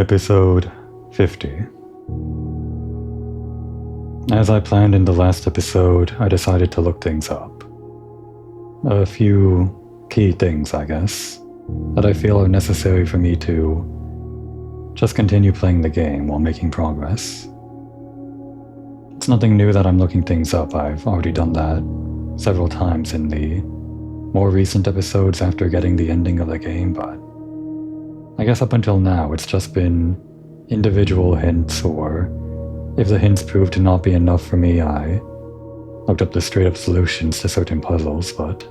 Episode 50. As I planned in the last episode, I decided to look things up. A few key things, I guess, that I feel are necessary for me to just continue playing the game while making progress. It's nothing new that I'm looking things up. I've already done that several times in the more recent episodes after getting the ending of the game, but I guess up until now it's just been individual hints, or if the hints prove to not be enough for me, I looked up the straight-up solutions to certain puzzles. But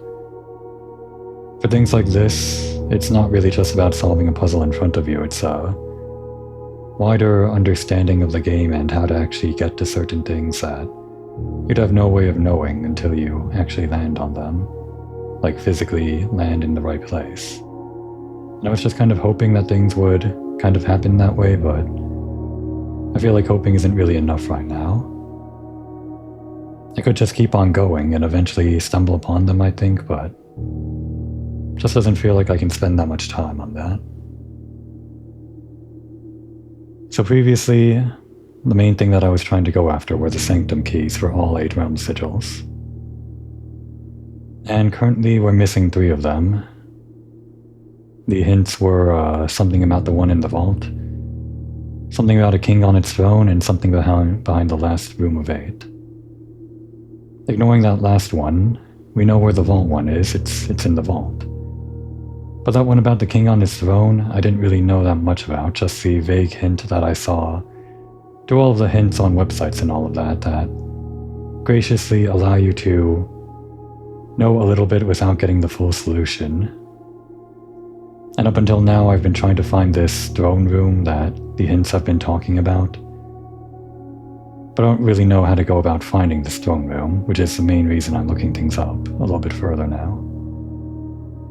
for things like this, it's not really just about solving a puzzle in front of you. It's a wider understanding of the game and how to actually get to certain things that you'd have no way of knowing until you actually land on them, like physically land in the right place. And I was just kind of hoping that things would kind of happen that way, but I feel like hoping isn't really enough right now. I could just keep on going and eventually stumble upon them, I think, but just doesn't feel like I can spend that much time on that. So previously, the main thing that I was trying to go after were the sanctum keys for all 8 realm sigils. And currently we're missing 3 of them. The hints were something about the one in the vault, something about a king on its throne, and something behind the last room of 8. Ignoring that last one, we know where the vault one is. It's in the vault. But that one about the king on his throne, I didn't really know that much about, just the vague hint that I saw through all of the hints on websites and all of that graciously allow you to know a little bit without getting the full solution. And up until now, I've been trying to find this throne room that the hints have been talking about. But I don't really know how to go about finding this throne room, which is the main reason I'm looking things up a little bit further now.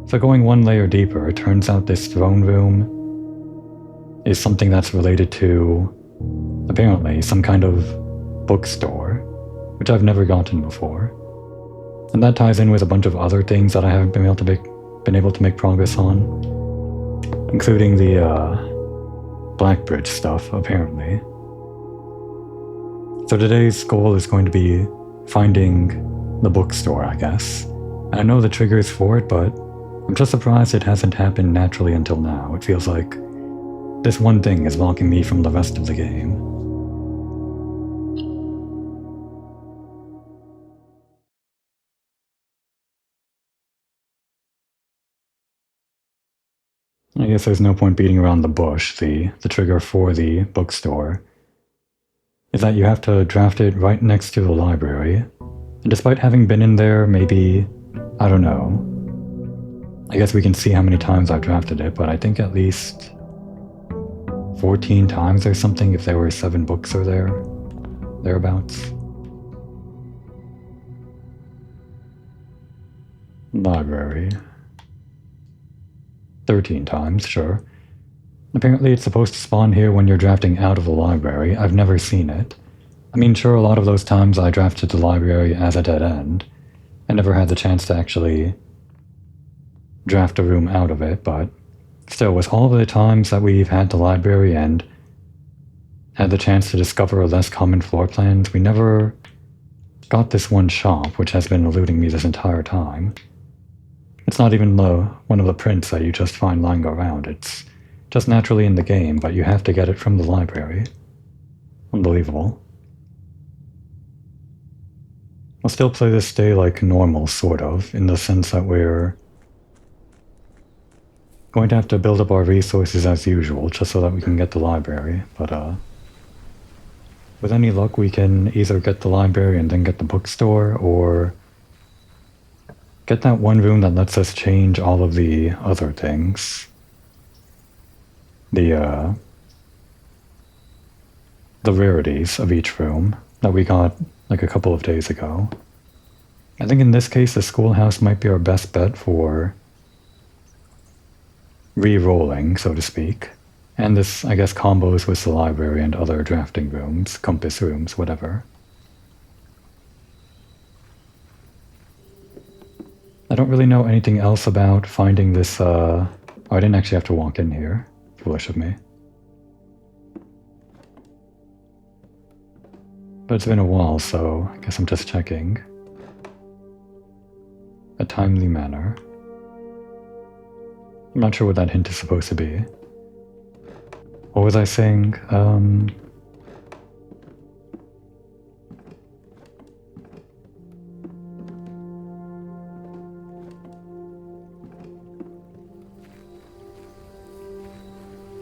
So going one layer deeper, it turns out this throne room is something that's related to, apparently, some kind of bookstore, which I've never gotten before. And that ties in with a bunch of other things that I haven't been able to make progress on, including the Blackbridge stuff, apparently. So today's goal is going to be finding the bookstore, I guess. I know the triggers for it, but I'm just surprised it hasn't happened naturally until now. It feels like this one thing is blocking me from the rest of the game. I guess there's no point beating around the bush. The trigger for the bookstore is that you have to draft it right next to the library. And despite having been in there maybe, I don't know, I guess we can see how many times I've drafted it, but I think at least 14 times or something if there were 7 books or thereabouts. Library. 13 times, sure. Apparently it's supposed to spawn here when you're drafting out of the library. I've never seen it. I mean, sure, a lot of those times I drafted the library as a dead end. I never had the chance to actually draft a room out of it, but still, with all of the times that we've had the library and had the chance to discover less common floor plans, we never got this one shop, which has been eluding me this entire time. It's not even one of the prints that you just find lying around. It's just naturally in the game, but you have to get it from the library. Unbelievable. I'll still play this day like normal, sort of, in the sense that we're going to have to build up our resources as usual, just so that we can get the library, but with any luck we can either get the library and then get the bookstore, or get that one room that lets us change all of the other things. The rarities of each room that we got like a couple of days ago. I think in this case the schoolhouse might be our best bet for re-rolling, so to speak. And this, I guess, combos with the library and other drafting rooms, compass rooms, whatever. I don't really know anything else about finding this, oh, I didn't actually have to walk in here. Foolish of me. But it's been a while, so I guess I'm just checking. A timely manner. I'm not sure what that hint is supposed to be. What was I saying?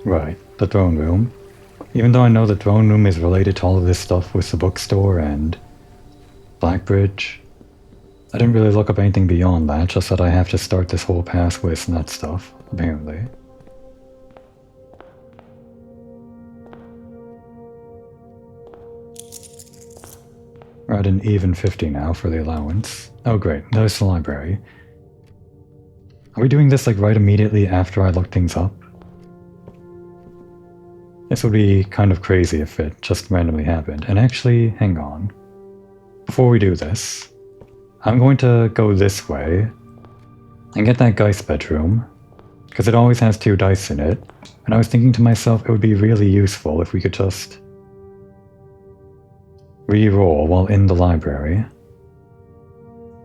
Right, the throne room. Even though I know the throne room is related to all of this stuff with the bookstore and Blackbridge, I didn't really look up anything beyond that, just that I have to start this whole path with that stuff, apparently. We're at an even 50 now for the allowance. Oh great, there's the library. Are we doing this like right immediately after I look things up? This would be kind of crazy if it just randomly happened. And actually, hang on. Before we do this, I'm going to go this way and get that Geist bedroom, because it always has 2 dice in it, and I was thinking to myself it would be really useful if we could just re-roll while in the library.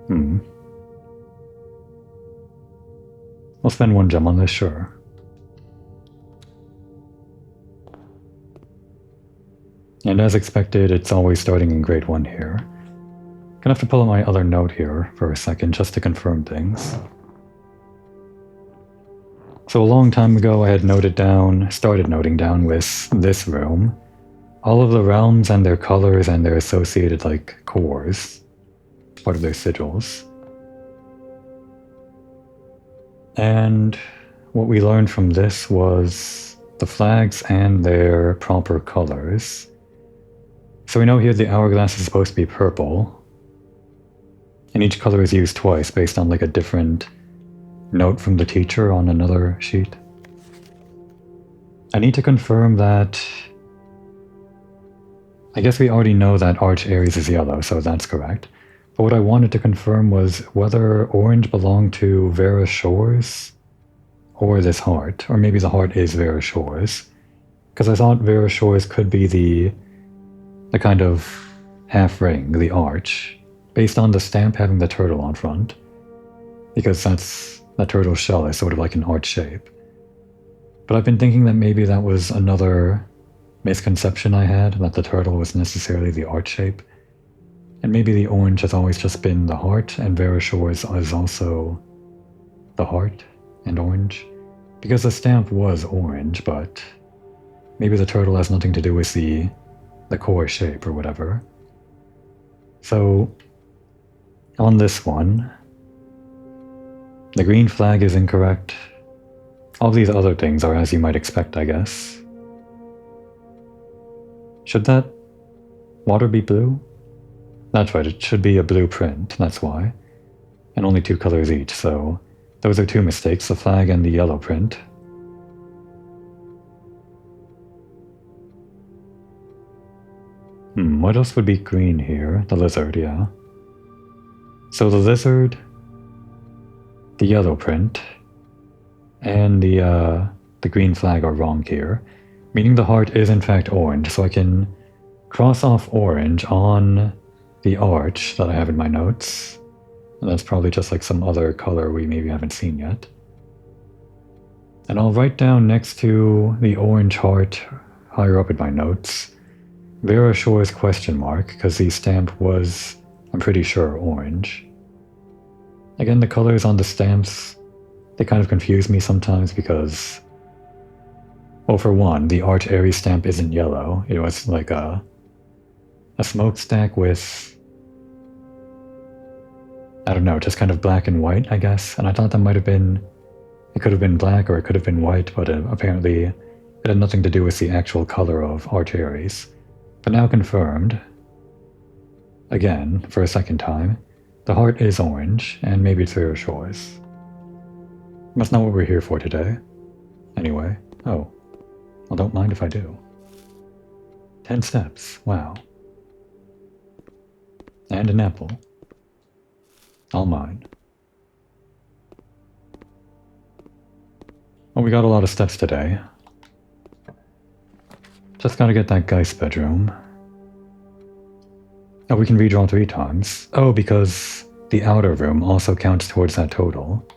We'll spend 1 gem on this, sure. And as expected, it's always starting in grade 1 here. Gonna have to pull out my other note here for a second just to confirm things. So a long time ago I had started noting down with this room, all of the realms and their colors and their associated like cores, part of their sigils. And what we learned from this was the flags and their proper colors. So we know here the hourglass is supposed to be purple, and each color is used twice based on like a different note from the teacher on another sheet. I need to confirm that... I guess we already know that Arch Aries is yellow, so that's correct. But what I wanted to confirm was whether orange belonged to Vera Shores or this heart, or maybe the heart is Vera Shores. Because I thought Vera Shores could be the kind of half ring, the arch, based on the stamp having the turtle on front, because that turtle shell is sort of like an arch shape. But I've been thinking that maybe that was another misconception I had, that the turtle was necessarily the arch shape, and maybe the orange has always just been the heart, and Vera Shores is also the heart and orange, because the stamp was orange, but maybe the turtle has nothing to do with the core shape or whatever. So, on this one, the green flag is incorrect. All these other things are as you might expect, I guess. Should that water be blue? That's right, it should be a blue print, that's why. And only 2 colors each, so those are 2 mistakes, the flag and the yellow print. What else would be green here? The lizard, yeah. So the lizard, the yellow print, and the green flag are wrong here, meaning the heart is in fact orange, so I can cross off orange on the arch that I have in my notes, and that's probably just like some other color we maybe haven't seen yet. And I'll write down next to the orange heart, higher up in my notes, Vera Shores question mark, because the stamp was, I'm pretty sure, orange. Again, the colors on the stamps, they kind of confuse me sometimes because, well, for one, the Arch Aries stamp isn't yellow. It was like a smokestack with, I don't know, just kind of black and white, I guess. And I thought that might have been, it could have been black or it could have been white, but apparently it had nothing to do with the actual color of Arch Aries. But now confirmed, again, for a second time, the heart is orange, and maybe it's Vera Shores. That's not what we're here for today. Anyway, oh, well, don't mind if I do. 10 steps, wow. And an apple. All mine. Well, we got a lot of steps today. Just gotta get that Geist bedroom. Oh, we can redraw 3 times. Oh, because the outer room also counts towards that total.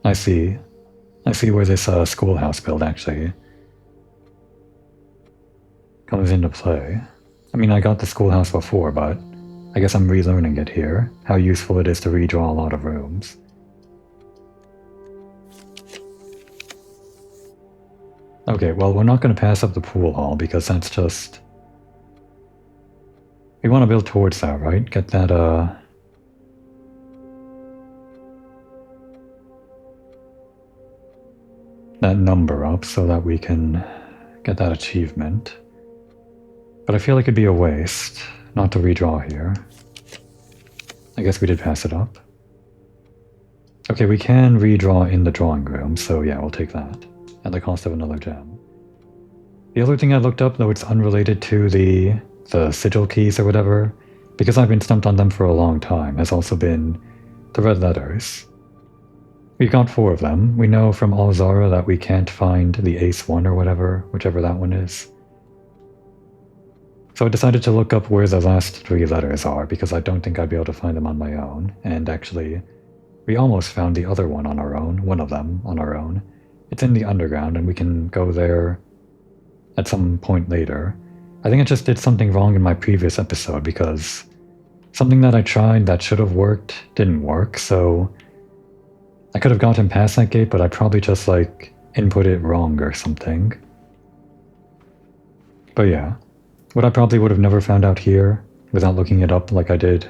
I see. I see where this schoolhouse build actually comes into play. I mean, I got the schoolhouse before, but I guess I'm relearning it here, how useful it is to redraw a lot of rooms. Okay, well, we're not going to pass up the pool hall because that's just... We want to build towards that, right? Get that, that number up so that we can get that achievement. But I feel like it'd be a waste not to redraw here. I guess we did pass it up. Okay, we can redraw in the drawing room, so yeah, we'll take that. At the cost of another gem. The other thing I looked up, though it's unrelated to the sigil keys or whatever, because I've been stumped on them for a long time, has also been the red letters. We've got 4 of them. We know from Alzara that we can't find the Ace 1 or whatever, whichever that one is. So I decided to look up where the last 3 letters are, because I don't think I'd be able to find them on my own, and actually, we almost found the other one on our own, one of them on our own. It's in the underground, and we can go there at some point later. I think I just did something wrong in my previous episode, because something that I tried that should have worked didn't work, so I could have gotten past that gate, but I probably just, like, input it wrong or something. But yeah, what I probably would have never found out here, without looking it up like I did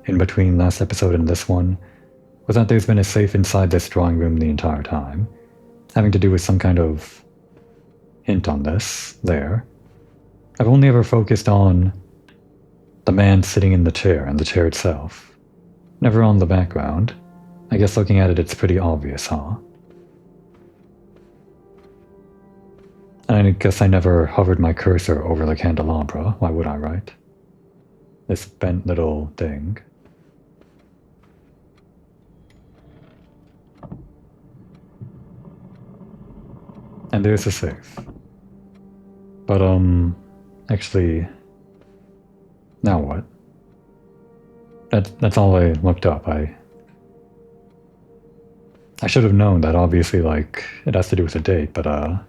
in between last episode and this one, was that there's been a safe inside this drawing room the entire time, having to do with some kind of hint on this, there. I've only ever focused on the man sitting in the chair and the chair itself, never on the background. I guess looking at it, it's pretty obvious, huh? And I guess I never hovered my cursor over the candelabra. Why would I, right? This bent little thing. And there's a safe. But, actually... Now what? That's all I looked up. I should have known that, obviously, like, it has to do with the date, but, I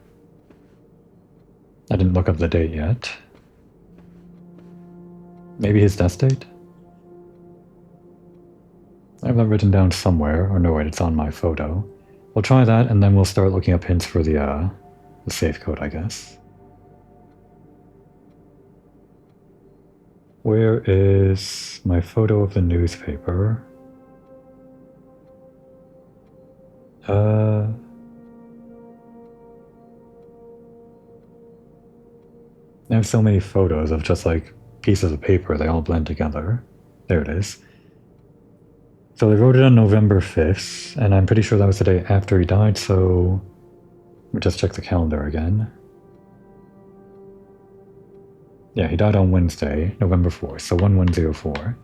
didn't look up the date yet. Maybe his death date? I have that written down somewhere, or no wait, it's on my photo. We'll try that, and then we'll start looking up hints for the safe code, I guess. Where is my photo of the newspaper? I have so many photos of just like pieces of paper, they all blend together. There it is. So they wrote it on November 5th, and I'm pretty sure that was the day after he died, so let me just check the calendar again. Yeah, he died on Wednesday, November 4th, so 1104.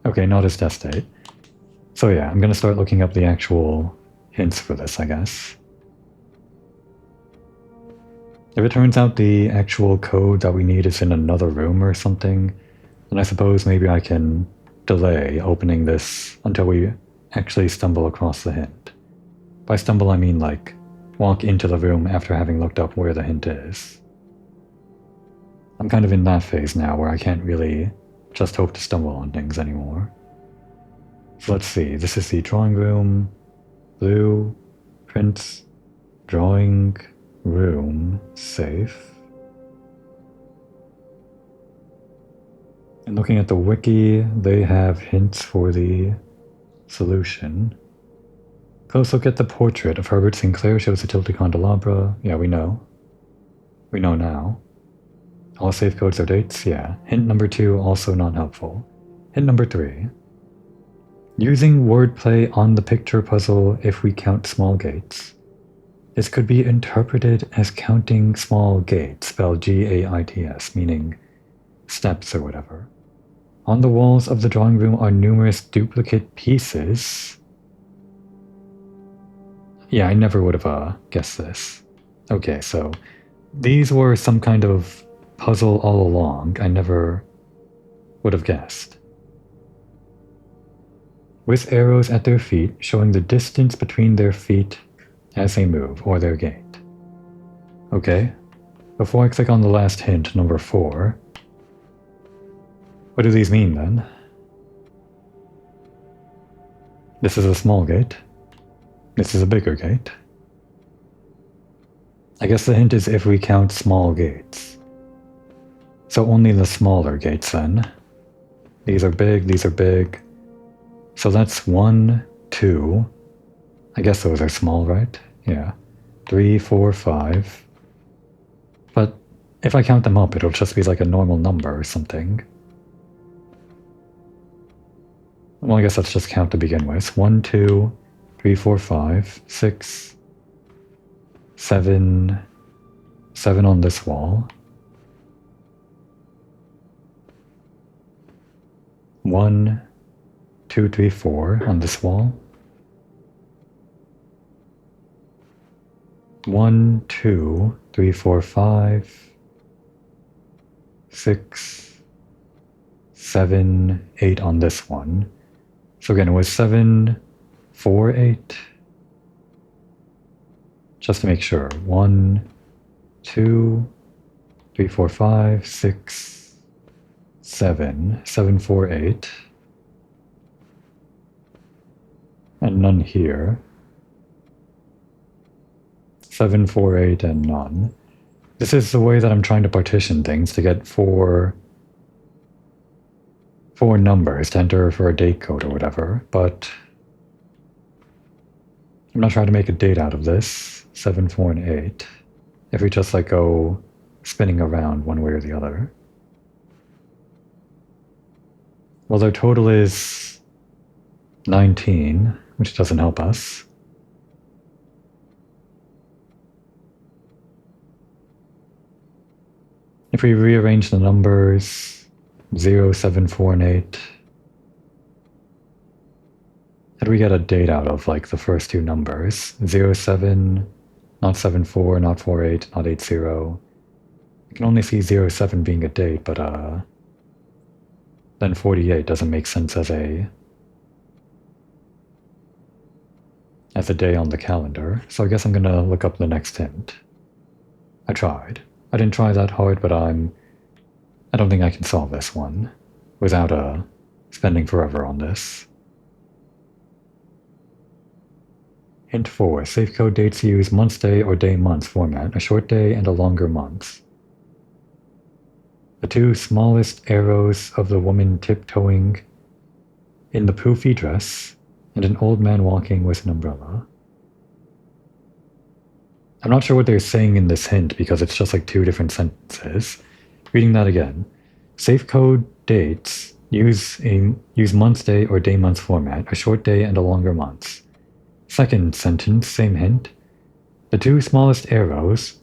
Okay, not his death date. So yeah, I'm gonna start looking up the actual hints for this, I guess. If it turns out the actual code that we need is in another room or something, then I suppose maybe I can delay opening this until we actually stumble across the hint. By stumble I mean like walk into the room after having looked up where the hint is. I'm kind of in that phase now where I can't really just hope to stumble on things anymore. So let's see, this is the drawing room, blue, print, drawing room, safe. And looking at the wiki, they have hints for the solution. Close look at the portrait of Herbert Sinclair shows a tilted candelabra. Yeah, we know. We know now. All safe codes are dates? Yeah. Hint number 2, also not helpful. Hint number 3. Using wordplay on the picture puzzle if we count small gates. This could be interpreted as counting small gates, spelled G-A-I-T-S, meaning steps or whatever. On the walls of the drawing room are numerous duplicate pieces. Yeah, I never would have guessed this. Okay, so These were some kind of puzzle all along. I never would have guessed. With arrows at their feet showing the distance between their feet as they move, or their gait. Okay, before I click on the last hint, number 4, what do these mean then? This is a small gate. This is a bigger gate. I guess the hint is if we count small gates. So only the smaller gates then. These are big, these are big. So that's 1, 2. I guess those are small, right? Yeah. 3, 4, 5. But if I count them up, it'll just be like a normal number or something. Well, I guess let's just count to begin with. 1, 2, 3, 4, 5, 6, 7. 7 on this wall. 1, 2, 3, 4 on this wall. 1, 2, 3, 4, 5, 6, 7, 8 on this one. So again, it was 7, 4, 8. Just to make sure. 1, 2, 3, 4, 5, 6, 7. 7, 4, 8. And none here. 7, 4, 8, and none. This is the way that I'm trying to partition things to get four numbers to enter for a date code or whatever, but I'm not trying to make a date out of this. 7, 4, and 8. If we just like go spinning around one way or the other. Well, their total is 19, which doesn't help us. If we rearrange the numbers, 0, 7, 4, and 8, how do we get a date out of like the first two numbers? 0, 7, not 7, 4, not 4, 8, not 8, 0. I can only see 0, 7 being a date, but then 48 doesn't make sense as a day on the calendar, so I guess I'm gonna look up the next hint. I tried. I didn't try that hard, but I don't think I can solve this one without spending forever on this. Hint 4. Safe code dates use months day or day months format, a short day and a longer month. The two smallest arrows of the woman tiptoeing in the poofy dress and an old man walking with an umbrella. I'm not sure what they're saying in this hint because it's just like two different sentences. Reading that again. Safe code dates use months day or day months format, a short day and a longer month. Second sentence, same hint. The two smallest arrows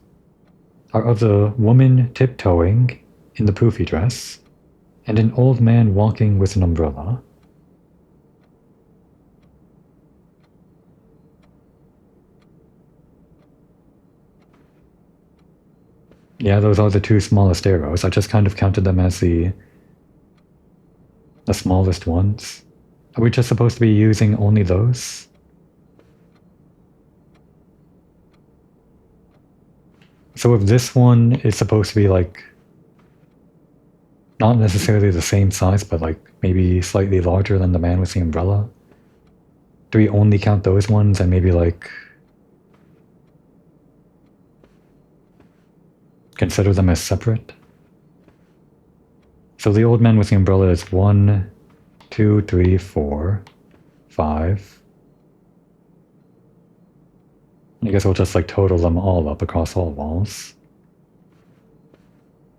are of the woman tiptoeing in the poofy dress and an old man walking with an umbrella. Yeah, those are the two smallest arrows. I just kind of counted them as the smallest ones. Are we just supposed to be using only those? So if this one is supposed to be like not necessarily the same size, but like maybe slightly larger than the man with the umbrella, do we only count those ones and maybe like consider them as separate? So the old man with the umbrella is 1, 2, 3, 4, 5. I guess we'll just like total them all up across all walls.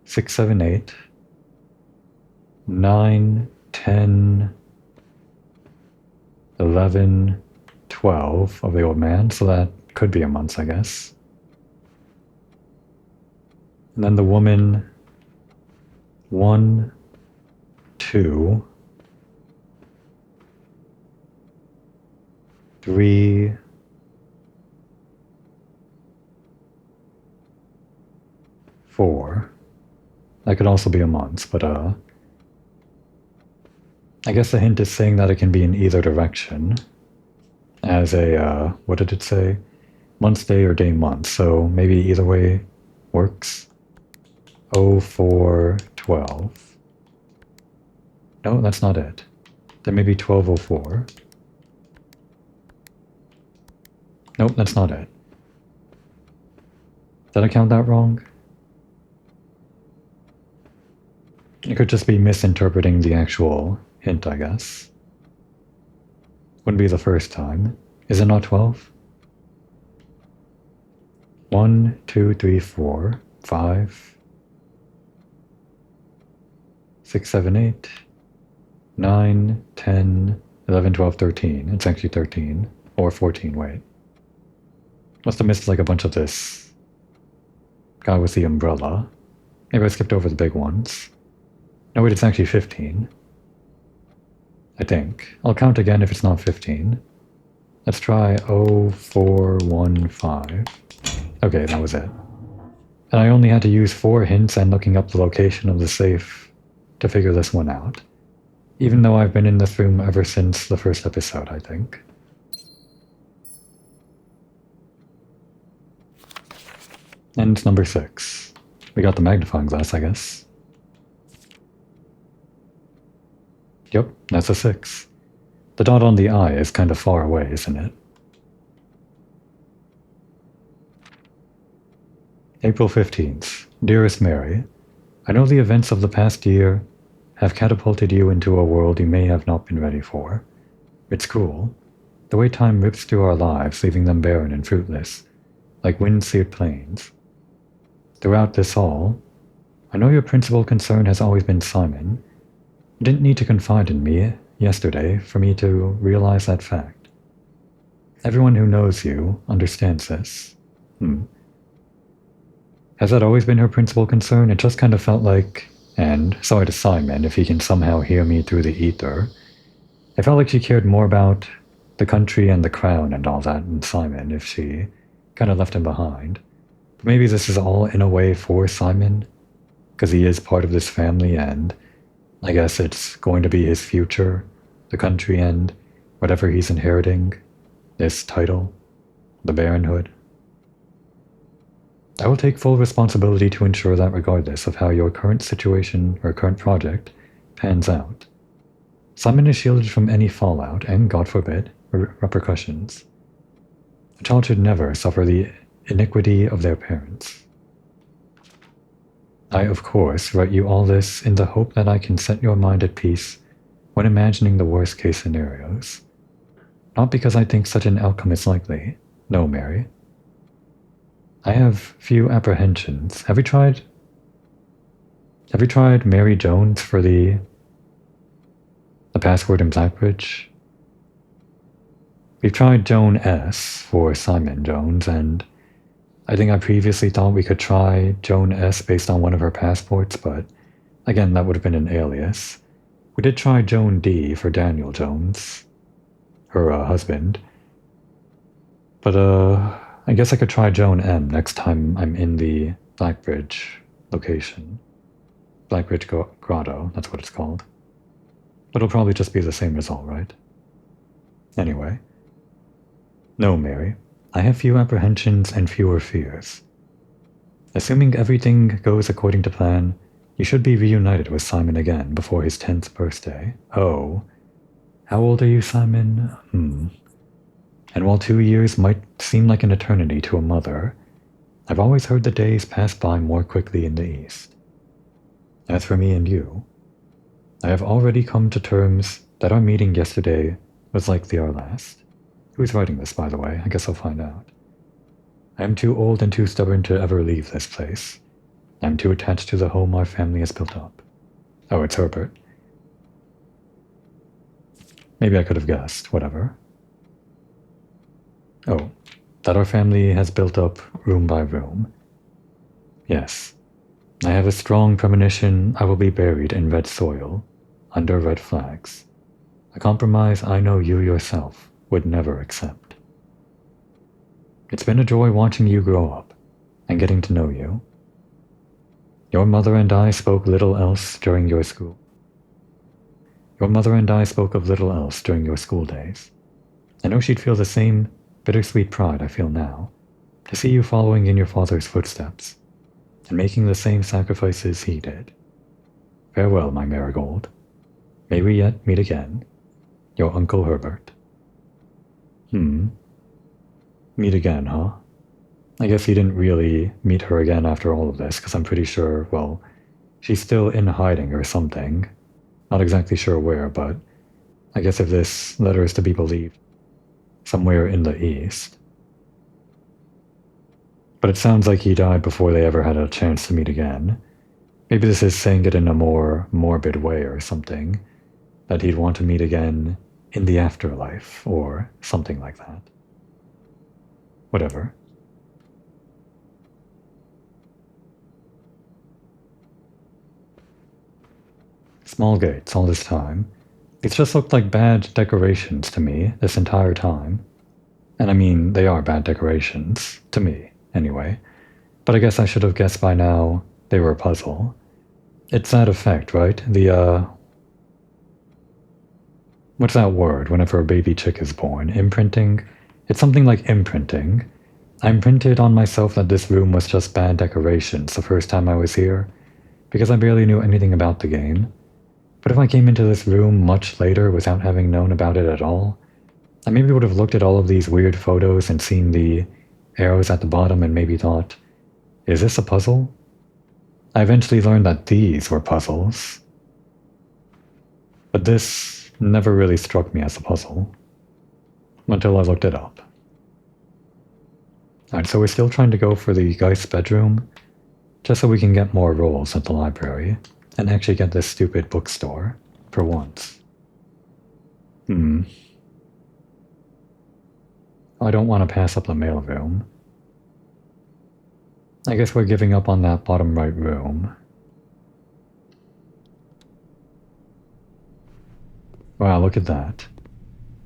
6, 7, 8, 9, 10, 11, 12 of the old man, so that could be a month, I guess. And then the woman, 1, 2, 3, 4. That could also be a month, but I guess the hint is saying that it can be in either direction as a, what did it say? Month, day, or day, month. So maybe either way works. 0412. No, that's not it. Then maybe 1204. Nope, that's not it. Did I count that wrong? It could just be misinterpreting the actual hint, I guess. Wouldn't be the first time. Is it not 12? 1, 2, 3, 4, 5, 6, 7, 8, 9, 10, 11, 12, 13. It's actually 13. Or 14, wait. Must have missed like a bunch of this guy with the umbrella. Maybe I skipped over the big ones. No, wait, it's actually 15. I think. I'll count again if it's not 15. Let's try 0415. Okay, that was it. And I only had to use 4 hints and looking up the location of the safe to figure this one out. Even though I've been in this room ever since the first episode, I think. And number 6. We got the magnifying glass, I guess. Yep, that's a 6. The dot on the I is kind of far away, isn't it? April 15th. Dearest Mary, I know the events of the past year have catapulted you into a world you may have not been ready for. It's cruel. The way time rips through our lives, leaving them barren and fruitless, like wind-seared plains. Throughout this all, I know your principal concern has always been Simon. You didn't need to confide in me yesterday for me to realize that fact. Everyone who knows you understands this. Has that always been her principal concern? It just kind of felt like, and sorry to Simon if he can somehow hear me through the ether, it felt like she cared more about the country and the crown and all that than Simon if she kind of left him behind. But maybe this is all in a way for Simon, because he is part of this family and I guess it's going to be his future, the country and whatever he's inheriting, this title, the baronhood. I will take full responsibility to ensure that regardless of how your current situation or current project pans out, Simon is shielded from any fallout and, God forbid, repercussions. A child should never suffer the iniquity of their parents. I, of course, write you all this in the hope that I can set your mind at peace when imagining the worst-case scenarios. Not because I think such an outcome is likely. No, Mary. I have few apprehensions. Have you tried Mary Jones for the password in Blackbridge? We've tried Joan S. for Simon Jones, and I think I previously thought we could try Joan S. based on one of her passports, but again, that would have been an alias. We did try Joan D. for Daniel Jones, her husband, but I guess I could try Joan M. next time I'm in the Blackbridge location. Blackbridge Grotto, that's what it's called. But it'll probably just be the same result, right? Anyway. No, Mary. I have few apprehensions and fewer fears. Assuming everything goes according to plan, you should be reunited with Simon again before his 10th birthday. Oh. How old are you, Simon? And while 2 years might seem like an eternity to a mother, I've always heard the days pass by more quickly in the East. As for me and you, I have already come to terms that our meeting yesterday was likely our last. Who's writing this, by the way? I guess I'll find out. I am too old and too stubborn to ever leave this place. I am too attached to the home our family has built up. Oh, it's Herbert. Maybe I could have guessed, whatever. Oh, that our family has built up room by room. Yes, I have a strong premonition I will be buried in red soil, under red flags. A compromise I know you yourself would never accept. It's been a joy watching you grow up and getting to know you. Your mother and I spoke little else during your school. Your mother and I spoke of little else during your school days. I know she'd feel the same bittersweet pride I feel now, to see you following in your father's footsteps, and making the same sacrifices he did. Farewell, my marigold. May we yet meet again. Your Uncle Herbert. Meet again, huh? I guess he didn't really meet her again after all of this, because I'm pretty sure, well, she's still in hiding or something. Not exactly sure where, but I guess if this letter is to be believed, somewhere in the east. But it sounds like he died before they ever had a chance to meet again. Maybe this is saying it in a more morbid way or something, that he'd want to meet again in the afterlife, or something like that. Whatever. Small gates all this time. It's just looked like bad decorations to me this entire time. And I mean, they are bad decorations, to me, anyway. But I guess I should have guessed by now they were a puzzle. It's that effect, right? What's that word whenever a baby chick is born? Imprinting? It's something like imprinting. I imprinted on myself that this room was just bad decorations the first time I was here, because I barely knew anything about the game. But if I came into this room much later without having known about it at all, I maybe would have looked at all of these weird photos and seen the arrows at the bottom and maybe thought, is this a puzzle? I eventually learned that these were puzzles. But this never really struck me as a puzzle, until I looked it up. Alright, so we're still trying to go for the Geist's bedroom, just so we can get more rolls at the library, and actually get this stupid bookstore, for once. I don't want to pass up the mailroom. I guess we're giving up on that bottom right room. Wow, look at that.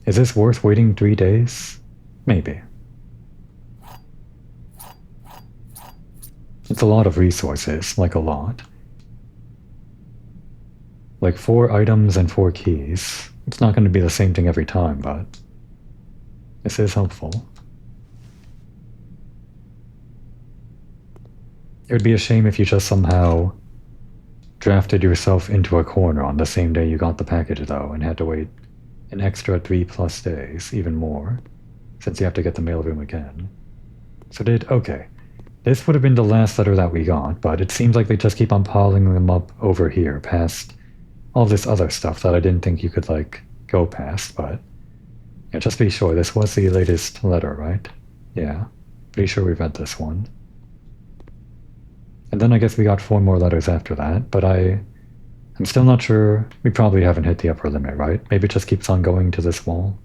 Is this worth waiting 3 days? Maybe. It's a lot of resources, like a lot. Like 4 items and 4 keys. It's not going to be the same thing every time, but this is helpful. It would be a shame if you just somehow drafted yourself into a corner on the same day you got the package, though, and had to wait an extra 3+ days, even more, since you have to get the mailroom again. So okay. This would have been the last letter that we got, but it seems like they just keep on piling them up over here, past all this other stuff that I didn't think you could, like, go past, but yeah, just be sure, this was the latest letter, right? Yeah, pretty sure we read this one. And then I guess we got 4 more letters after that, but I'm still not sure. We probably haven't hit the upper limit, right? Maybe it just keeps on going to this wall.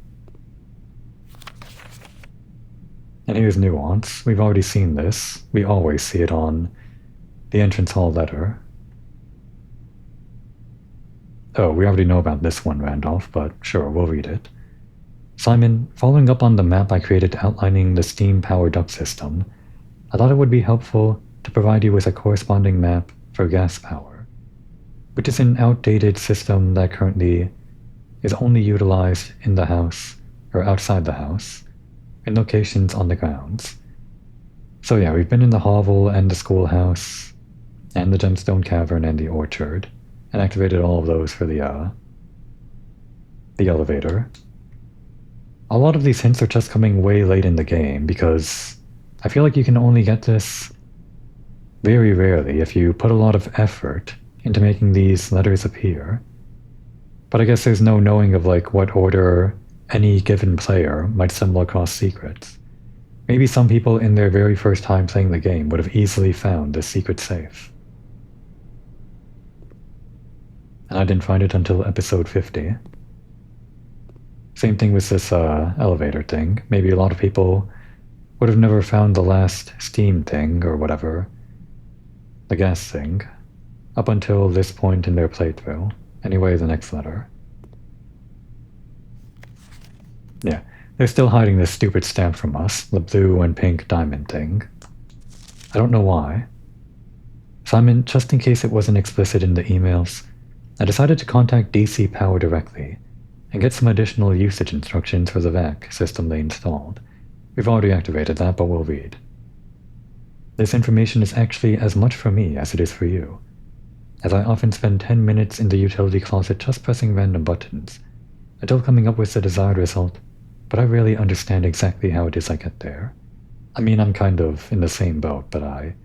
And here's nuance. We've already seen this. We always see it on the entrance hall letter. Oh, we already know about this one, Randolph, but sure, we'll read it. Simon, following up on the map I created outlining the steam-powered up system, I thought it would be helpful to provide you with a corresponding map for gas power, which is an outdated system that currently is only utilized in the house, or outside the house, in locations on the grounds. So yeah, we've been in the hovel and the schoolhouse, and the gemstone cavern and the orchard, and activated all of those for the elevator. A lot of these hints are just coming way late in the game, because I feel like you can only get this very rarely if you put a lot of effort into making these letters appear. But I guess there's no knowing of like what order any given player might stumble across secrets. Maybe some people in their very first time playing the game would have easily found this secret safe. And I didn't find it until episode 50. Same thing with this elevator thing. Maybe a lot of people would have never found the last steam thing or whatever, the gas thing, up until this point in their playthrough. Anyway, the next letter. Yeah, they're still hiding this stupid stamp from us, the blue and pink diamond thing. I don't know why. Simon, just in case it wasn't explicit in the emails, I decided to contact DC Power directly and get some additional usage instructions for the VEC system they installed. We've already activated that, but we'll read. This information is actually as much for me as it is for you, as I often spend 10 minutes in the utility closet just pressing random buttons until coming up with the desired result, but I rarely understand exactly how it is I get there. I mean, I'm kind of in the same boat, but I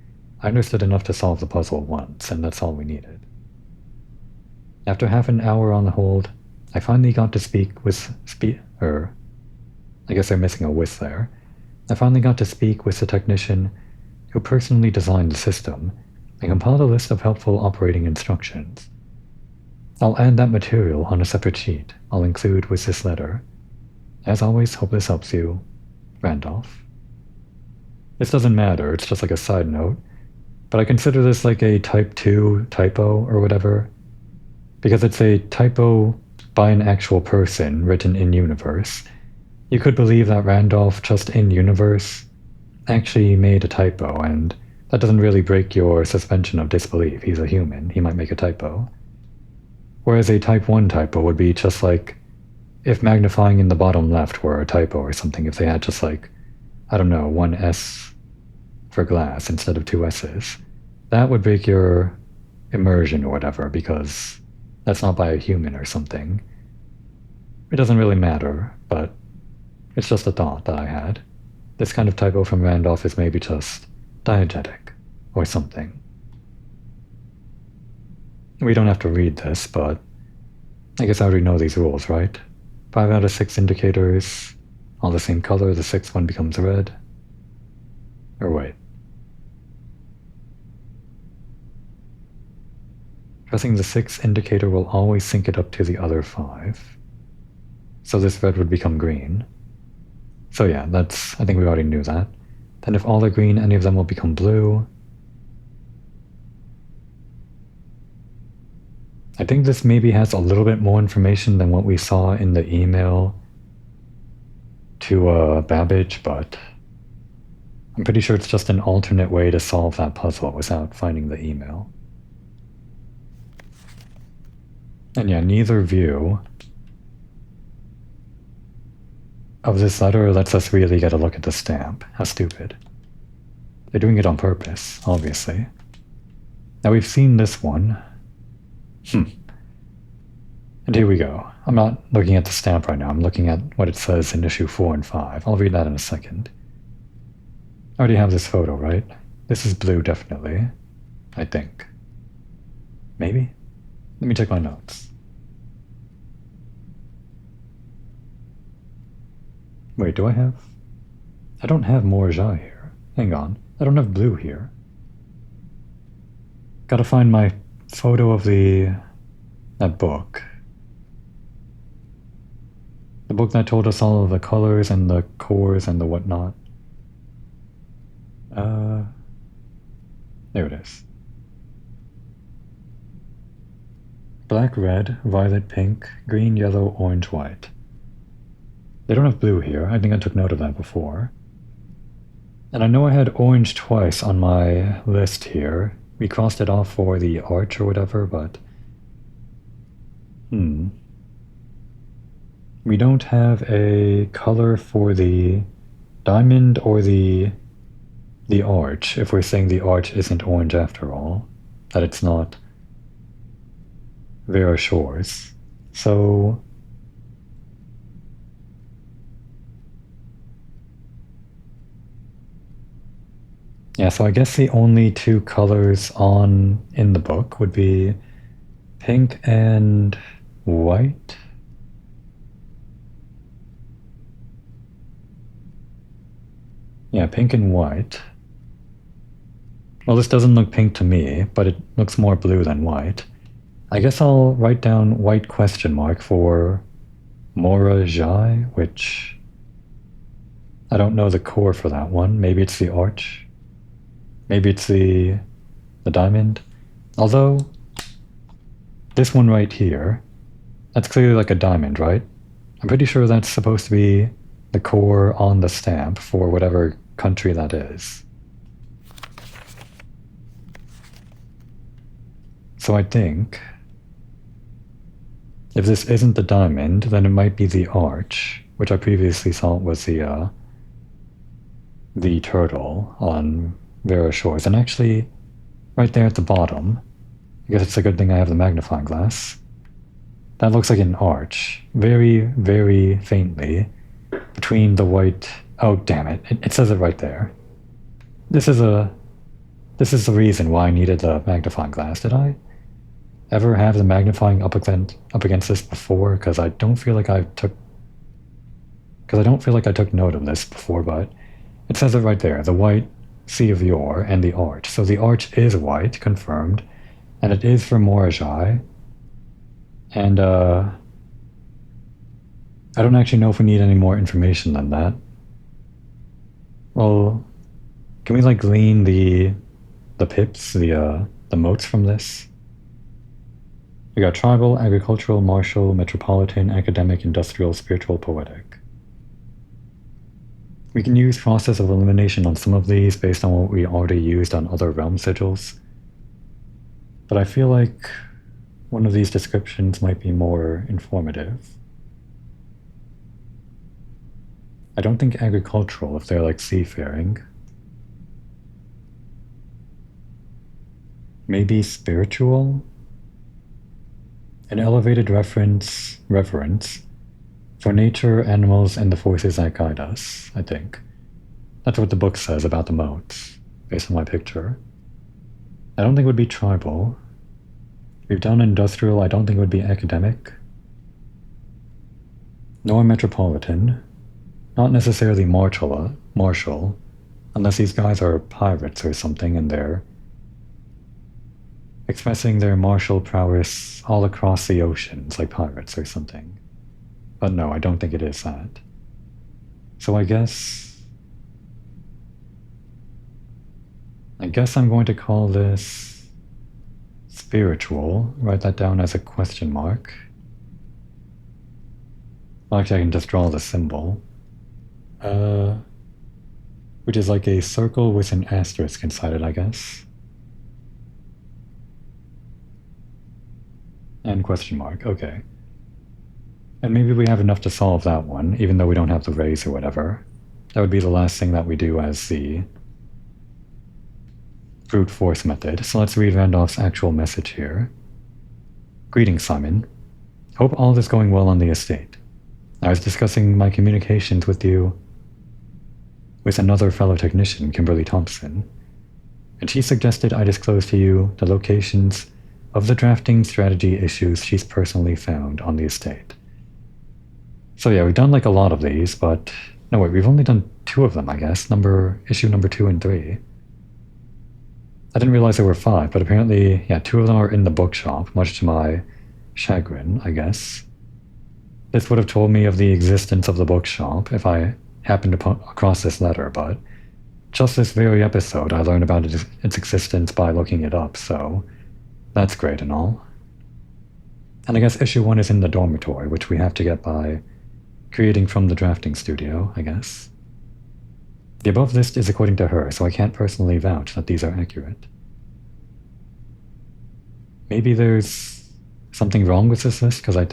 understood enough to solve the puzzle once, and that's all we needed. After half an hour on hold, I finally got to speak with I guess they're missing a with there. I finally got to speak with the technician who personally designed the system and compiled a list of helpful operating instructions. I'll add that material on a separate sheet I'll include with this letter. As always, hope this helps you. Randolph. This doesn't matter, it's just like a side note, but I consider this like a type 2 typo or whatever, because it's a typo by an actual person written in-universe. You could believe that Randolph, just in-universe, actually made a typo, and that doesn't really break your suspension of disbelief. He's a human, he might make a typo. Whereas a type 1 typo would be just like if magnifying in the bottom left were a typo or something, if they had just like, I don't know, one S for glass instead of two S's. That would break your immersion or whatever, because that's not by a human or something. It doesn't really matter, but it's just a thought that I had. This kind of typo from Randolph is maybe just diegetic or something. We don't have to read this, but I guess I already know these rules, right? 5 out of 6 indicators, all the same color, the 6th one becomes red. Or wait. Pressing the 6th indicator will always sync it up to the other 5. So this red would become green. So yeah, I think we already knew that. Then if all are green, any of them will become blue. I think this maybe has a little bit more information than what we saw in the email to Babbage, but I'm pretty sure it's just an alternate way to solve that puzzle without finding the email. And yeah, neither view of this letter lets us really get a look at the stamp. How stupid. They're doing it on purpose, obviously. Now we've seen this one. And here we go. I'm not looking at the stamp right now, I'm looking at what it says in issue 4 and 5. I'll read that in a second. I already have this photo, right? This is blue, definitely. I think. Maybe? Let me check my notes. Wait, do I have? I don't have Morja here. Hang on. I don't have blue here. Gotta find my photo of that book. The book that told us all of the colors and the cores and the whatnot. There it is. Black, red, violet, pink, green, yellow, orange, white. They don't have blue here. I think I took note of that before. And I know I had orange twice on my list here. We crossed it off for the arch or whatever, but... We don't have a color for the diamond or the arch, if we're saying the arch isn't orange after all. That it's not Vera Shores. So... yeah, so I guess the only two colors in the book would be pink and white. Yeah, pink and white. Well, this doesn't look pink to me, but it looks more blue than white. I guess I'll write down white question mark for Morajai, which... I don't know the core for that one. Maybe it's the arch. Maybe it's the diamond. Although, this one right here, that's clearly like a diamond, right? I'm pretty sure that's supposed to be the core on the stamp for whatever country that is. So I think if this isn't the diamond, then it might be the arch, which I previously thought was the turtle on Vera Shores. And actually, right there at the bottom, I guess it's a good thing I have the magnifying glass. That looks like an arch, very, very faintly, between the white... Oh, damn it. It says it right there. This is the reason why I needed the magnifying glass. Did I ever have the magnifying up against this before? Because I don't feel like I took note of this before, but it says it right there. The white sea of yore and the arch. So the arch is white, confirmed, and it is for Morajai. And I don't actually know if we need any more information than that. Well, can we like glean the pips, the motes from this? We got tribal, agricultural, martial, metropolitan, academic, industrial, spiritual, poetic. We can use process of elimination on some of these based on what we already used on other realm sigils. But I feel like one of these descriptions might be more informative. I don't think agricultural if they're like seafaring. Maybe spiritual? An elevated reverence for nature, animals, and the forces that guide us, I think. That's what the book says about the motes, based on my picture. I don't think it would be tribal. We've done industrial, I don't think it would be academic. Nor metropolitan. Not necessarily martial, unless these guys are pirates or something and they're expressing their martial prowess all across the oceans like pirates or something. But no, I don't think it is that. So I guess I'm going to call this spiritual. Write that down as a question mark. Well, actually, I can just draw the symbol. Which is like a circle with an asterisk inside it, I guess. And question mark, okay. And maybe we have enough to solve that one, even though we don't have the raise or whatever. That would be the last thing that we do as the brute force method. So let's read Randolph's actual message here. Greetings, Simon. Hope all is going well on the estate. I was discussing my communications with another fellow technician, Kimberly Thompson, and she suggested I disclose to you the locations of the drafting strategy issues she's personally found on the estate. So yeah, we've done like a lot of these, but no wait, we've only done 2 of them, I guess. Issue number 2 and 3. I didn't realize there were 5, but apparently, yeah, 2 of them are in the bookshop, much to my chagrin, I guess. This would have told me of the existence of the bookshop if I happened to come across this letter, but just this very episode I learned about its existence by looking it up, so that's great and all. And I guess issue 1 is in the dormitory, which we have to get by creating from the drafting studio, I guess. The above list is according to her, so I can't personally vouch that these are accurate. Maybe there's something wrong with this list, because I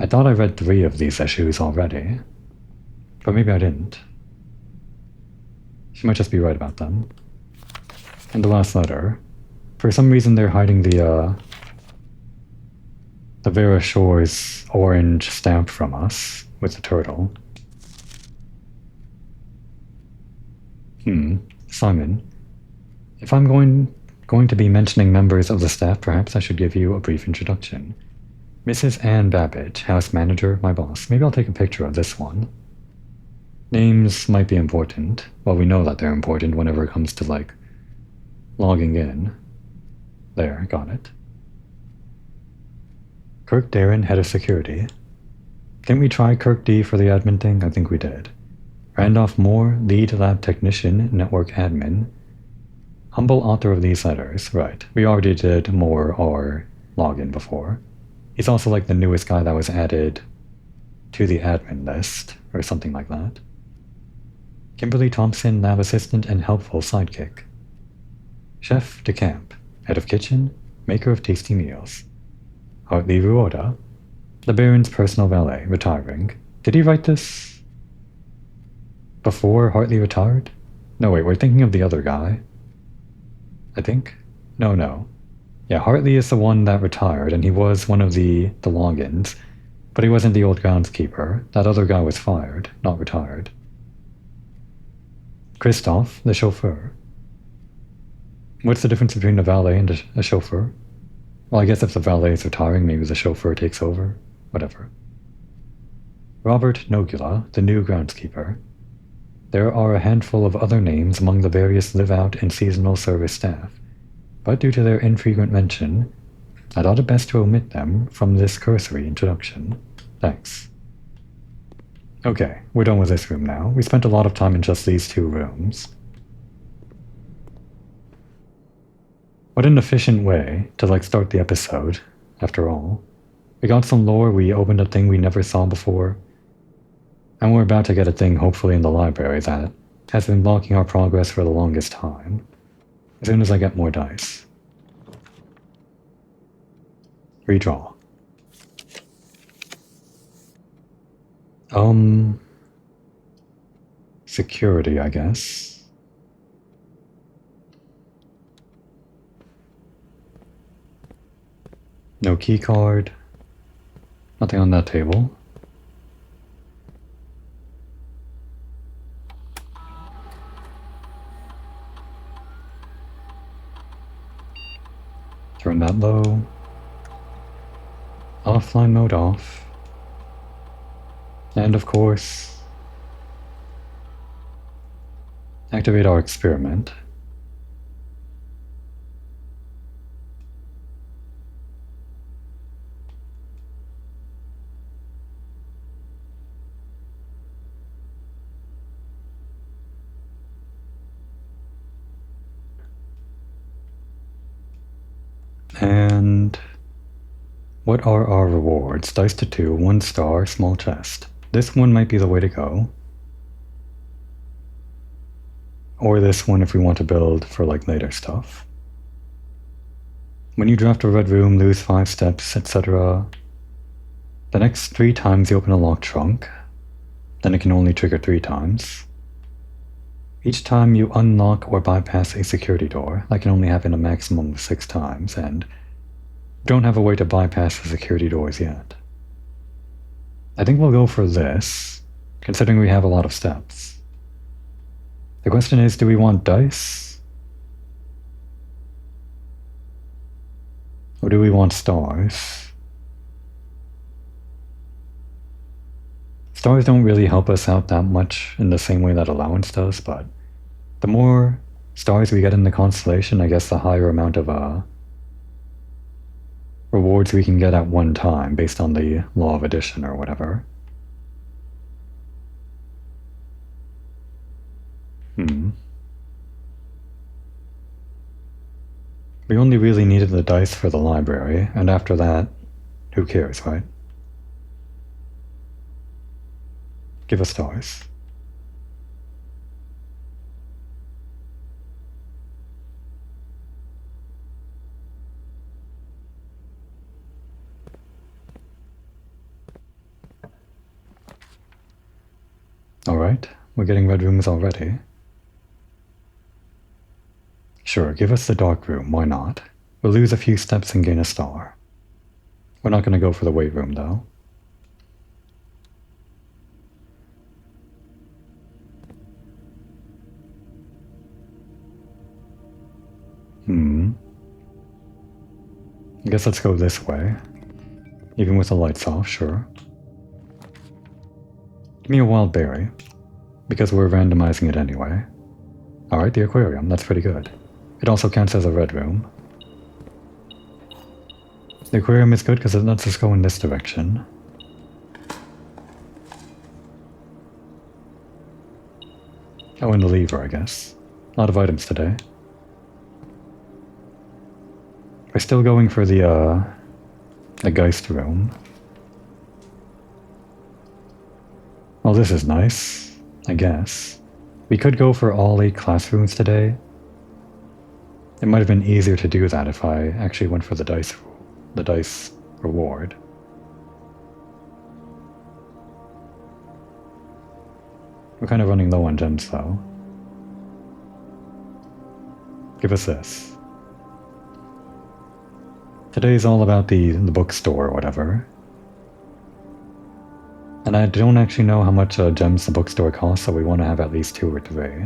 thought I read 3 of these issues already. But maybe I didn't. She might just be right about them. And the last letter. For some reason they're hiding the Vera Shores orange stamp from us with the turtle. Simon. If I'm going to be mentioning members of the staff, perhaps I should give you a brief introduction. Mrs. Ann Babbage, house manager, my boss. Maybe I'll take a picture of this one. Names might be important. Well, we know that they're important whenever it comes to, like, logging in. There, got it. Kirk Darren, head of security. Didn't we try Kirk D for the admin thing? I think we did. Randolph Moore, lead lab technician, network admin. Humble author of these letters. Right, we already did Moore or login before. He's also like the newest guy that was added to the admin list, or something like that. Kimberly Thompson, lab assistant and helpful sidekick. Chef de camp, head of kitchen, maker of tasty meals. Hartley Ruoda, the Baron's personal valet, retiring. Did he write this before Hartley retired? No, wait, we're thinking of the other guy. I think? No. Yeah, Hartley is the one that retired, and he was one of the logins, but he wasn't the old groundskeeper. That other guy was fired, not retired. Christoph, the chauffeur. What's the difference between a valet and a chauffeur? Well, I guess if the valet is retiring, maybe the chauffeur takes over. Whatever. Robert Nogula, the new groundskeeper. There are a handful of other names among the various live-out and seasonal service staff, but due to their infrequent mention, I thought it best to omit them from this cursory introduction. Thanks. Okay, we're done with this room now. We spent a lot of time in just these two rooms. What an efficient way to start the episode, after all. We got some lore, we opened a thing we never saw before, and we're about to get a thing hopefully in the library that has been blocking our progress for the longest time. As soon as I get more dice. Redraw. Security, I guess. No key card. Nothing on that table. Turn that low. Offline mode off. And of course, activate our experiment. And what are our rewards? Dice to 2, 1 star, small chest. This one might be the way to go. Or this one if we want to build for later stuff. When you draft a red room, lose 5 steps, etc. The next 3 times you open a locked trunk, then it can only trigger 3 times. Each time you unlock or bypass a security door, that can only happen a maximum of 6 times, and don't have a way to bypass the security doors yet. I think we'll go for this, considering we have a lot of steps. The question is, do we want dice? Or do we want stars? Stars don't really help us out that much in the same way that allowance does, but the more stars we get in the constellation, I guess the higher amount of rewards we can get at one time based on the law of addition or whatever. We only really needed the dice for the library, and after that, who cares, right? Give us stars. Alright, we're getting red rooms already. Sure, give us the dark room, why not? We'll lose a few steps and gain a star. We're not going to go for the weight room, though. I guess let's go this way. Even with the lights off, sure. Give me a wild berry, because we're randomizing it anyway. Alright, the aquarium, that's pretty good. It also counts as a red room. The aquarium is good because it lets us go in this direction. Oh, and the lever, I guess. A lot of items today. We're still going for the Geist room. Well, this is nice, I guess. We could go for all 8 classrooms today. It might have been easier to do that if I actually went for the dice reward. We're kind of running low on gems though. Give us this. Today's all about the bookstore or whatever. And I don't actually know how much gems the bookstore costs, so we want to have at least 2 or 3.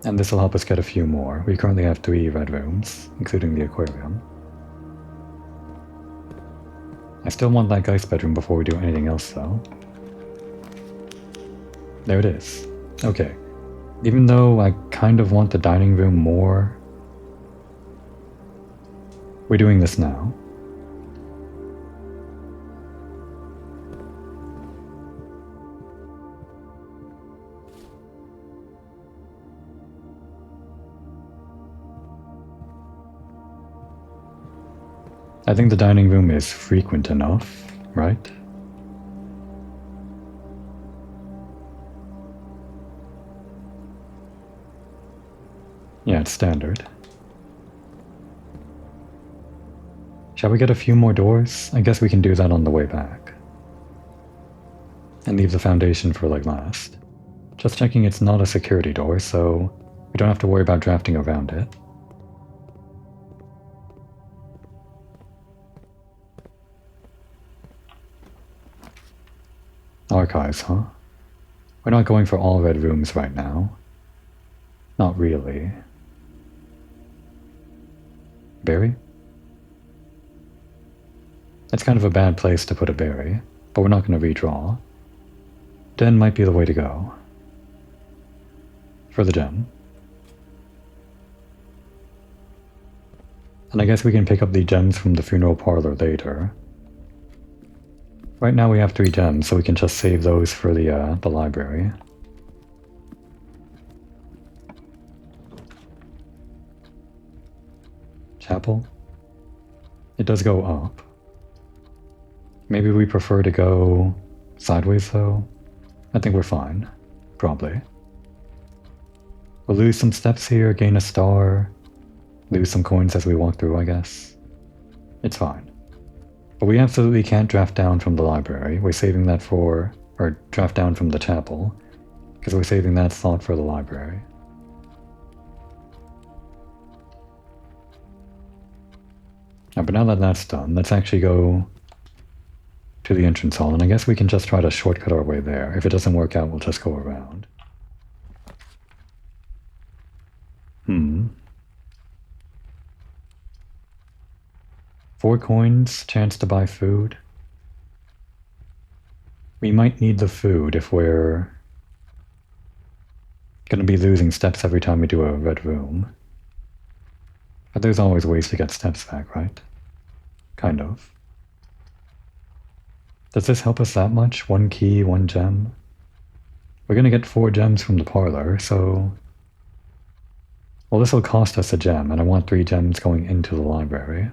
And this will help us get a few more. We currently have 3 red rooms, including the aquarium. I still want that guy's bedroom before we do anything else though. There it is. Okay. Even though I kind of want the dining room more, we're doing this now. I think the dining room is frequent enough, right? Yeah, it's standard. Shall we get a few more doors? I guess we can do that on the way back. And leave the foundation for like last. Just checking it's not a security door, so we don't have to worry about drafting around it. Archives, huh? We're not going for all red rooms right now. Not really. Berry? It's kind of a bad place to put a berry, but we're not going to redraw. Den might be the way to go. For the gem. And I guess we can pick up the gems from the funeral parlor later. Right now we have 3 gems, so we can just save those for the library. Chapel? It does go up. Maybe we prefer to go sideways though? I think we're fine. Probably. We'll lose some steps here, gain a star, lose some coins as we walk through, I guess. It's fine. But we absolutely can't draft down from the library. We're saving that for... or draft down from the chapel, because we're saving that slot for the library. But now that that's done, let's actually go to the entrance hall, and I guess we can just try to shortcut our way there. If it doesn't work out, we'll just go around. 4 coins, chance to buy food. We might need the food if we're gonna be losing steps every time we do a red room. But there's always ways to get steps back, right? Kind of. Does this help us that much? 1 key, 1 gem? We're gonna get 4 gems from the parlor, so... Well, this will cost us a gem, and I want 3 gems going into the library.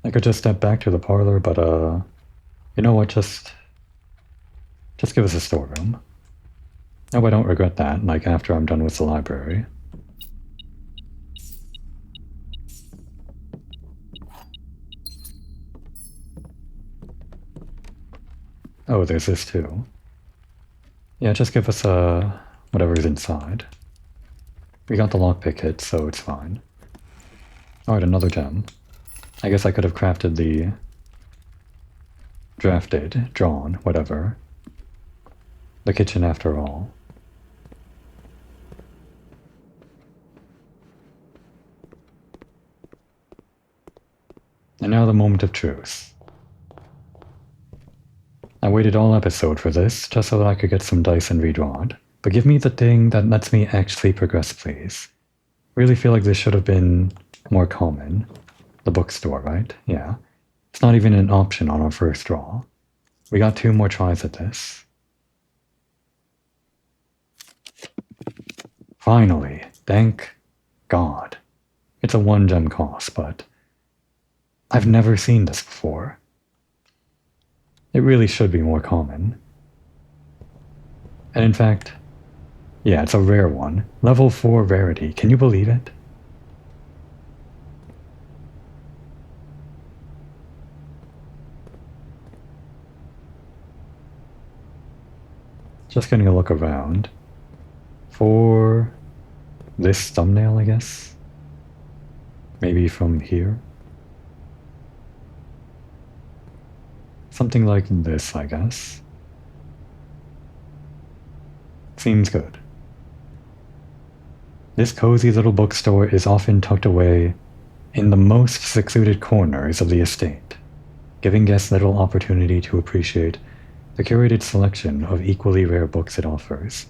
I could just step back to the parlor, but you know what, just give us a storeroom. Oh, I don't regret that, like after I'm done with the library. Oh, there's this too. Yeah, just give us whatever's inside. We got the lockpick hit, so it's fine. Alright, another gem. I guess I could have crafted the... drafted, drawn, whatever. The kitchen after all. And now the moment of truth. I waited all episode for this, just so that I could get some dice and redraw it. But give me the thing that lets me actually progress, please. Really feel like this should have been more common. The bookstore, right? Yeah. It's not even an option on our first draw. We got 2 more tries at this. Finally. Thank God. It's a 1 gem cost, but... I've never seen this before. It really should be more common. And in fact, Yeah, it's a rare one. Level 4 rarity. Can you believe it? Just getting a look around. For this thumbnail, I guess? Maybe from here? Something like this, I guess. Seems good. This cozy little bookstore is often tucked away in the most secluded corners of the estate, giving guests little opportunity to appreciate the curated selection of equally rare books it offers.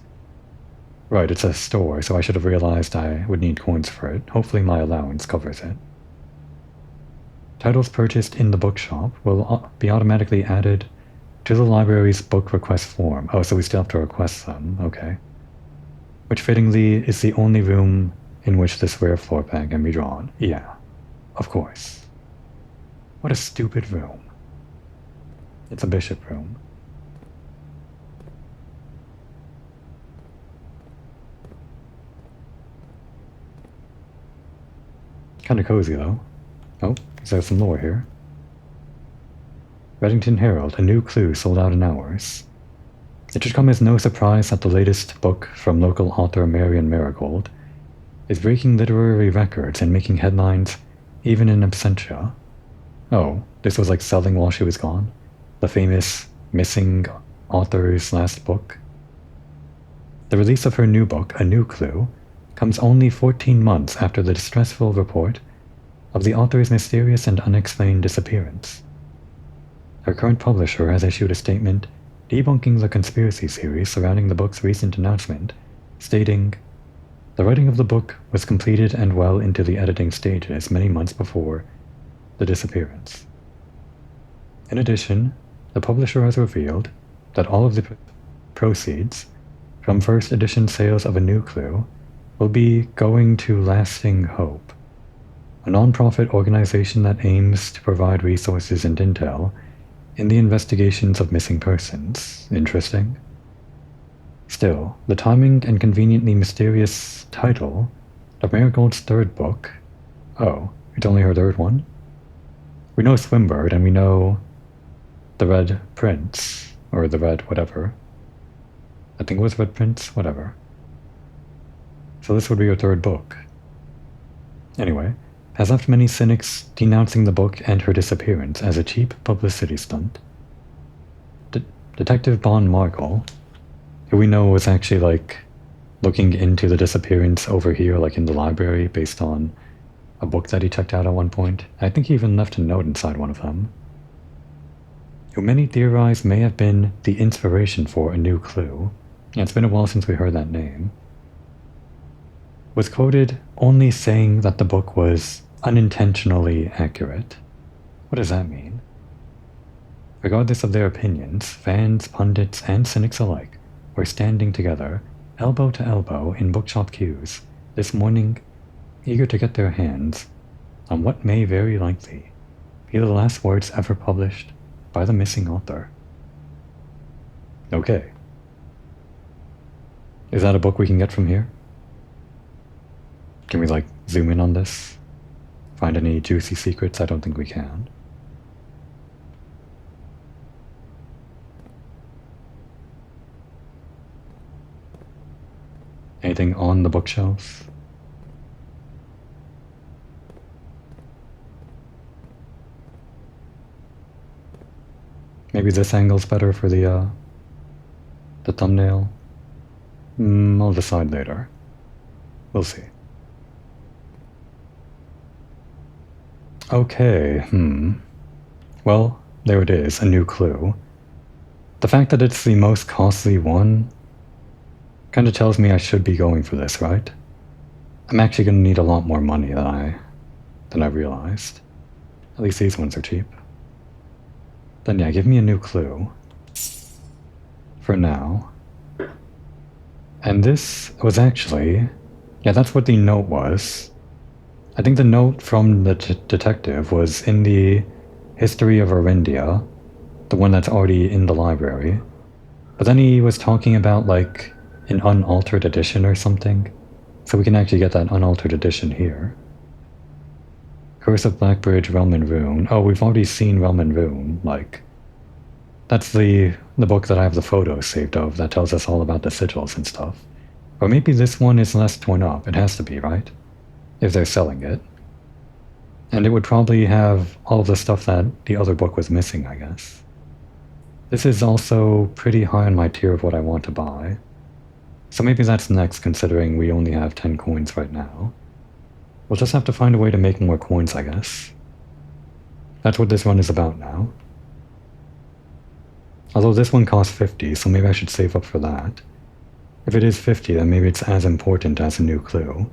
Right, it's a store, so I should have realized I would need coins for it. Hopefully my allowance covers it. Titles purchased in the bookshop will be automatically added to the library's book request form. Oh, so we still have to request them, okay. Which fittingly is the only room in which this rare floor plan can be drawn. Yeah, of course. What a stupid room. It's a bishop room. Kinda cozy though. Oh, is there some lore here? Reddington Herald, a new clue sold out in hours. It should come as no surprise that the latest book from local author Marion Marigold is breaking literary records and making headlines even in absentia. Oh, this was like selling while she was gone? The famous missing author's last book? The release of her new book, A New Clue, comes only 14 months after the distressful report of the author's mysterious and unexplained disappearance. Her current publisher has issued a statement debunking the conspiracy theories surrounding the book's recent announcement, stating, "The writing of the book was completed and well into the editing stages many months before the disappearance." In addition, the publisher has revealed that all of the proceeds from first edition sales of A New Clue will be going to Lasting Hope, a non-profit organization that aims to provide resources and intel in the investigations of missing persons. Interesting. Still, the timing and conveniently mysterious title of Marigold's third book... Oh, it's only her third one? We know Swimbird, and we know The Red Prince, or The Red whatever. I think it was Red Prince, whatever. So this would be her third book. Anyway, has left many cynics denouncing the book and her disappearance as a cheap publicity stunt. Detective Bon Margall, who we know was actually like looking into the disappearance over here, like in the library, based on a book that he checked out at one point. I think he even left a note inside one of them, who many theorize may have been the inspiration for A New Clue. Yeah, it's been a while since we heard that name. Was quoted only saying that the book was unintentionally accurate. What does that mean? Regardless of their opinions, fans, pundits, and cynics alike were standing together, elbow to elbow in bookshop queues this morning, eager to get their hands on what may very likely be the last words ever published by the missing author. Okay. Is that a book we can get from here? Can we, like, zoom in on this? Find any juicy secrets? I don't think we can. Anything on the bookshelves? Maybe this angle's better for the thumbnail? I'll decide later. We'll see. Okay, Well, there it is, A New Clue. The fact that it's the most costly one kinda tells me I should be going for this, right? I'm actually gonna need a lot more money than I realized. At least these ones are cheap. Then yeah, give me A New Clue. For now. And this was actually... Yeah, that's what the note was. I think the note from the detective was in the History of Arendia, the one that's already in the library. But then he was talking about, like, an unaltered edition or something. So we can actually get that unaltered edition here. Curse of Blackbridge, Realm and Rune. Oh, we've already seen Realm and Rune. Like, that's the book that I have the photos saved of that tells us all about the sigils and stuff. Or maybe this one is less torn up. It has to be, right? If they're selling it. And it would probably have all the stuff that the other book was missing, I guess. This is also pretty high on my tier of what I want to buy. So maybe that's next, considering we only have 10 coins right now. We'll just have to find a way to make more coins, I guess. That's what this run is about now. Although this one costs 50, so maybe I should save up for that. If it is 50, then maybe it's as important as a new clue.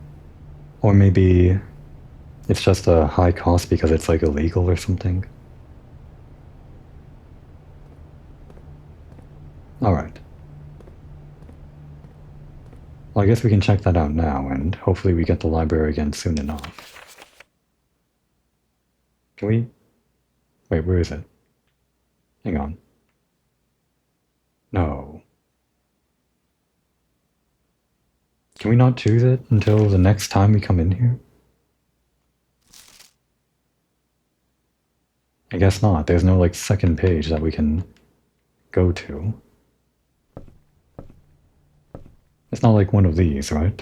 Or maybe it's just a high cost because it's like illegal or something. Alright. Well, I guess we can check that out now, and hopefully we get the library again soon enough. Can we? Wait, where is it? Hang on. No. Can we not choose it until the next time we come in here? I guess not. There's no, like, second page that we can go to. It's not like one of these, right?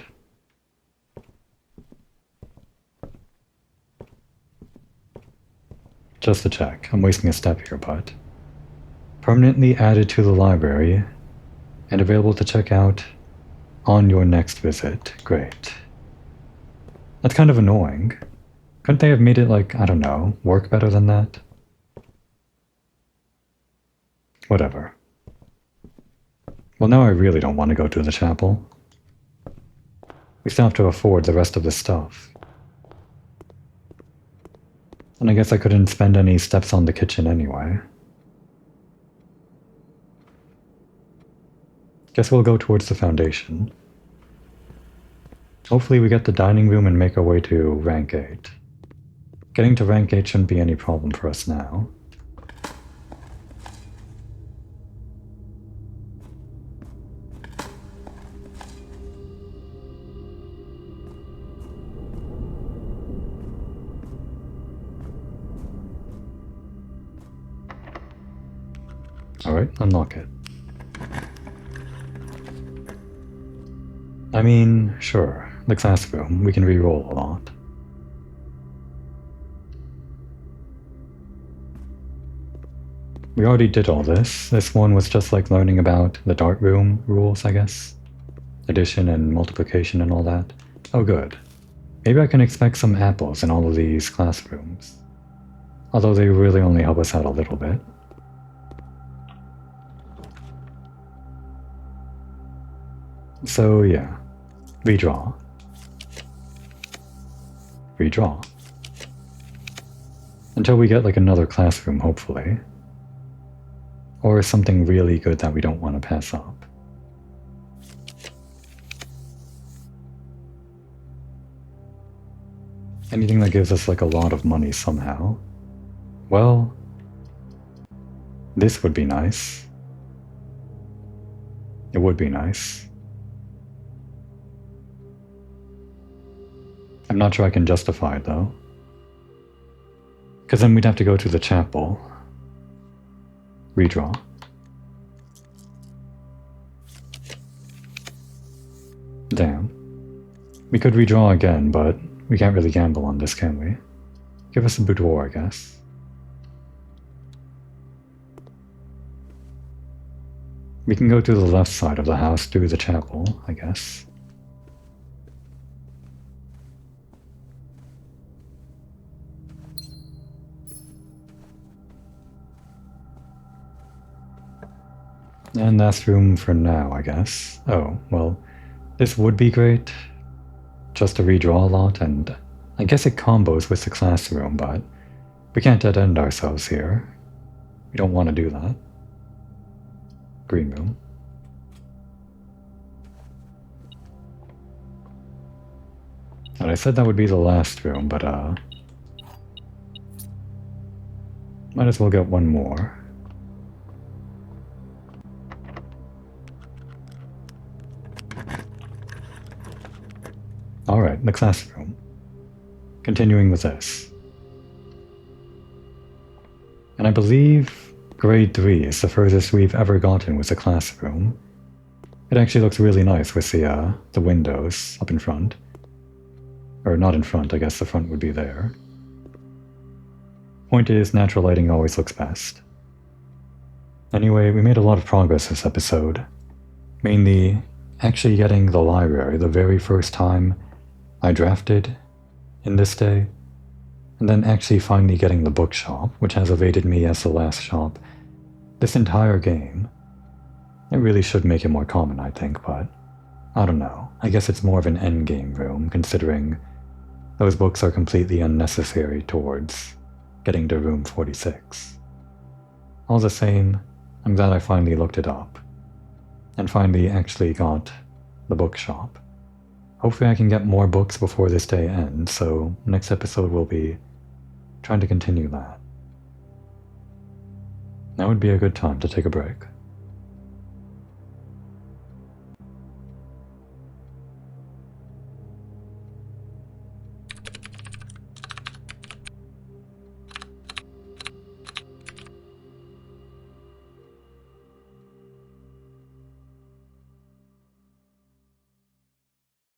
Just to check. I'm wasting a step here, but... Permanently added to the library and available to check out on your next visit. Great. That's kind of annoying. Couldn't they have made it, like, I don't know, work better than that? Whatever. Well, now I really don't want to go to the chapel. We still have to afford the rest of the stuff. And I guess I couldn't spend any steps on the kitchen anyway. Guess we'll go towards the foundation. Hopefully we get the dining room and make our way to rank 8. Getting to rank 8 shouldn't be any problem for us now. Alright, unlock it. I mean, sure, the classroom, we can re-roll a lot. We already did all this. This one was just like learning about the dart room rules, I guess. Addition and multiplication and all that. Oh good. Maybe I can expect some apples in all of these classrooms. Although they really only help us out a little bit. So yeah, redraw. Redraw. Until we get like another classroom, hopefully. Or something really good that we don't want to pass up. Anything that gives us like a lot of money somehow. Well, this would be nice. It would be nice. I'm not sure I can justify it, though. Because then we'd have to go to the chapel. Redraw. Damn. We could redraw again, but we can't really gamble on this, can we? Give us a boudoir, I guess. We can go to the left side of the house through the chapel, I guess. And that's room for now, I guess. Oh, well, this would be great. Just to redraw a lot, and I guess it combos with the classroom, but we can't dead-end ourselves here. We don't want to do that. Green room. And I said that would be the last room, but might as well get one more. the classroom. Continuing with this. And I believe grade 3 is the furthest we've ever gotten with the classroom. It actually looks really nice with the windows up in front. Or not in front, I guess the front would be there. Point is, natural lighting always looks best. Anyway, we made a lot of progress this episode. Mainly, actually getting the library the very first time I drafted in this day, and then actually finally getting the bookshop, which has evaded me as the last shop this entire game. It really should make it more common, I think, but I don't know. I guess it's more of an endgame room, considering those books are completely unnecessary towards getting to room 46. All the same, I'm glad I finally looked it up, and finally actually got the bookshop. Hopefully I can get more books before this day ends, so next episode will be trying to continue that. Now would be a good time to take a break.